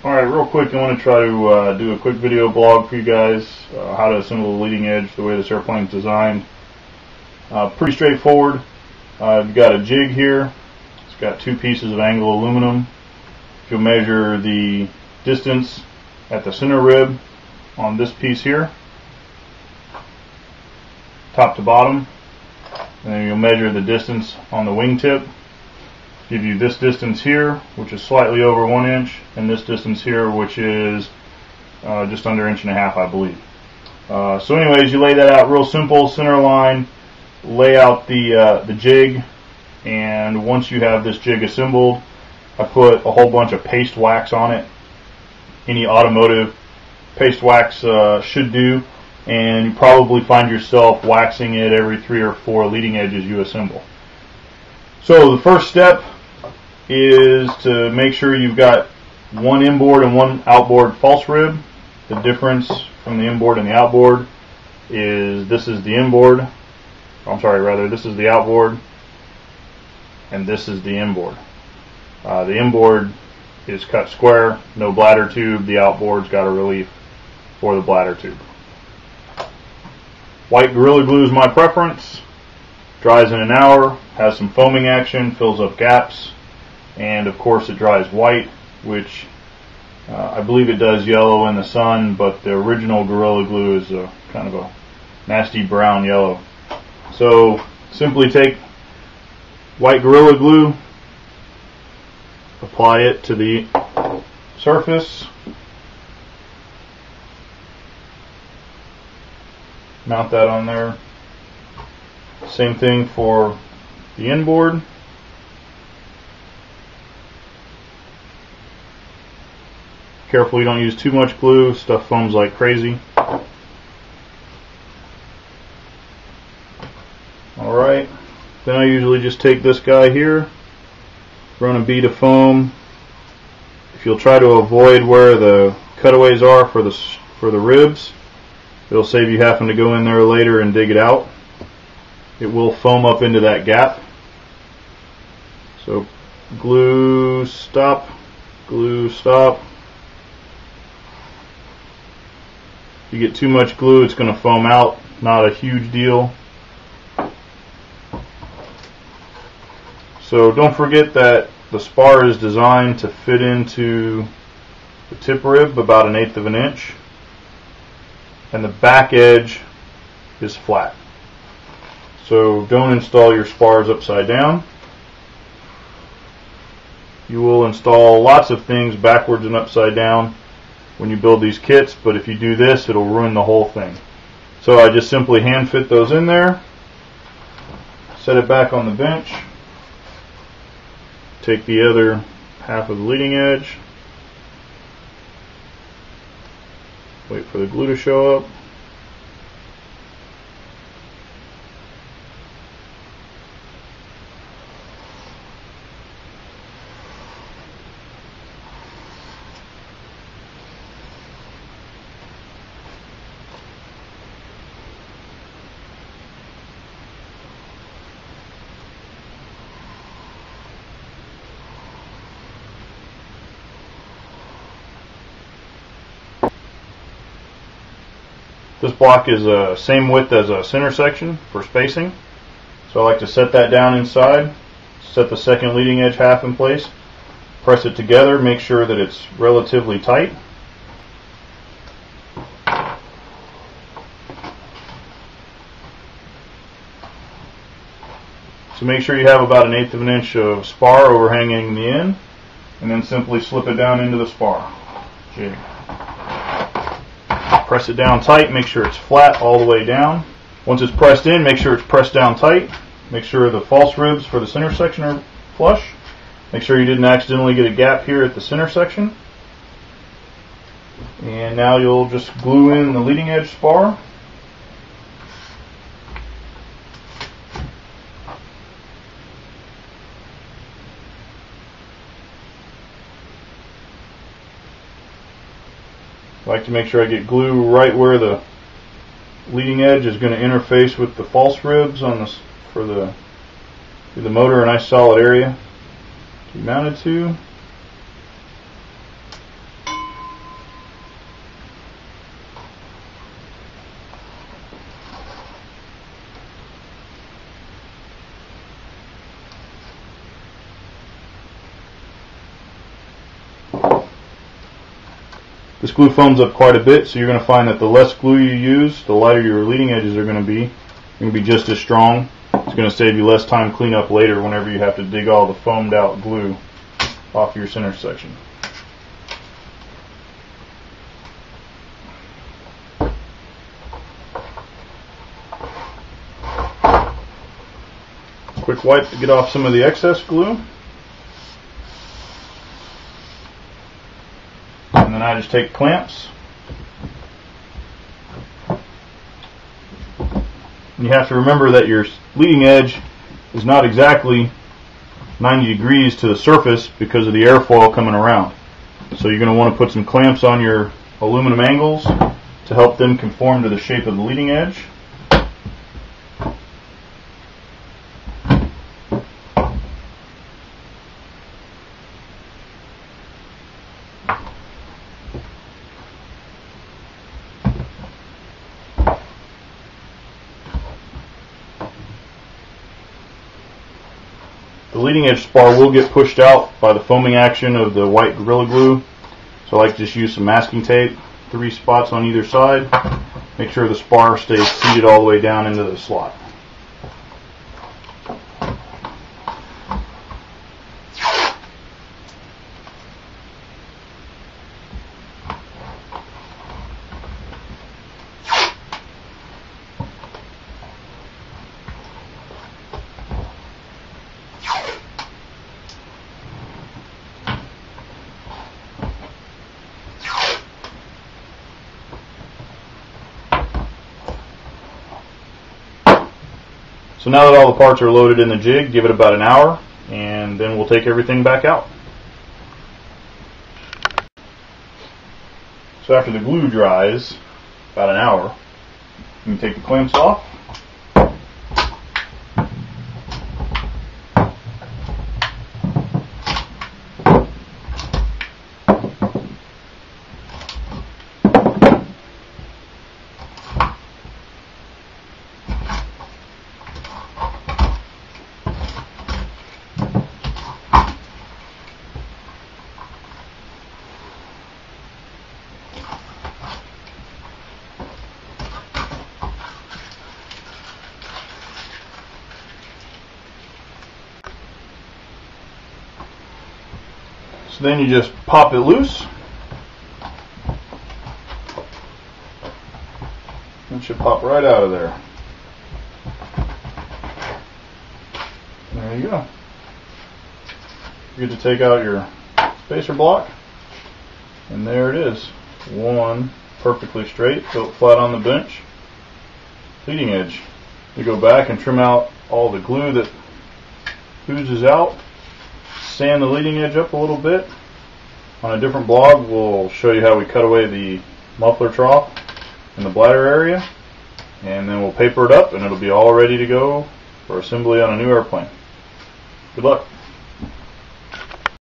Alright, real quick, I want to try to do a quick video blog for you guys, how to assemble the leading edge, the way this airplane is designed. Pretty straightforward. You've got a jig here. It's got two pieces of angle aluminum. If you'll measure the distance at the center rib on this piece here, top to bottom, and then you'll measure the distance on the wingtip. Give you this distance here, which is slightly over 1 inch, and this distance here, which is just under 1.5 inches, I believe. So anyways, you lay that out real simple, center line, lay out the jig, and once you have this jig assembled, I put a whole bunch of paste wax on it. Any automotive paste wax should do, and you probably find yourself waxing it every 3 or 4 leading edges you assemble. So the first step is to make sure you've got one inboard and one outboard false rib. The difference from the inboard and the outboard is this is the inboard, this is the outboard, and this is the inboard. The inboard is cut square, no bladder tube. The outboard's got a relief for the bladder tube. White Gorilla Glue is my preference. Dries in an hour, has some foaming action, fills up gaps, and of course it dries white, which I believe it does yellow in the sun, but the original Gorilla Glue is a kind of a nasty brown yellow. So simply take white Gorilla Glue, apply it to the surface, mount that on there. Same thing for the inboard. Careful you don't use too much glue, stuff foams like crazy. Alright, then I usually just take this guy here, run a bead of foam. If you'll try to avoid where the cutaways are for the ribs, it'll save you having to go in there later and dig it out. It will foam up into that gap. So glue, stop, glue, stop. If you get too much glue, it's going to foam out. Not a huge deal. So don't forget that the spar is designed to fit into the tip rib about 1/8 inch, and the back edge is flat. So don't install your spars upside down. You will install lots of things backwards and upside down when you build these kits, but if you do this, it'll ruin the whole thing. So I just simply hand fit those in there, set it back on the bench, take the other half of the leading edge, wait for the glue to show up. This block is the same width as a center section for spacing, so I like to set that down inside, set the second leading edge half in place, press it together, make sure that it's relatively tight. So make sure you have about 1/8 inch of spar overhanging the end, and then simply slip it down into the spar jig. Press it down tight, make sure it's flat all the way down. Once it's pressed in, make sure it's pressed down tight. Make sure the false ribs for the center section are flush. Make sure you didn't accidentally get a gap here at the center section. And now you'll just glue in the leading edge spar. I like to make sure I get glue right where the leading edge is going to interface with the false ribs on this for the motor, a nice solid area to be mounted to. This glue foams up quite a bit, so you're going to find that the less glue you use, the lighter your leading edges are going to be. They're going to be just as strong. It's going to save you less time cleanup later whenever you have to dig all the foamed out glue off your center section. Quick wipe to get off some of the excess glue. And then I just take clamps. You have to remember that your leading edge is not exactly 90 degrees to the surface because of the airfoil coming around. So you're going to want to put some clamps on your aluminum angles to help them conform to the shape of the leading edge. The leading edge spar will get pushed out by the foaming action of the white Gorilla Glue, so I like to just use some masking tape, 3 spots on either side. Make sure the spar stays seated all the way down into the slot. So now that all the parts are loaded in the jig, give it about an hour, and then we'll take everything back out. So after the glue dries, about an hour, you can take the clamps off. So then you just pop it loose. It should pop right out of there. There you go. You're good to take out your spacer block. And there it is. One perfectly straight, built flat on the bench. Leading edge. You go back and trim out all the glue that oozes out. Sand the leading edge up a little bit. On a different blog we'll show you how we cut away the muffler trough in the bladder area, and then we'll paper it up and it'll be all ready to go for assembly on a new airplane. Good luck.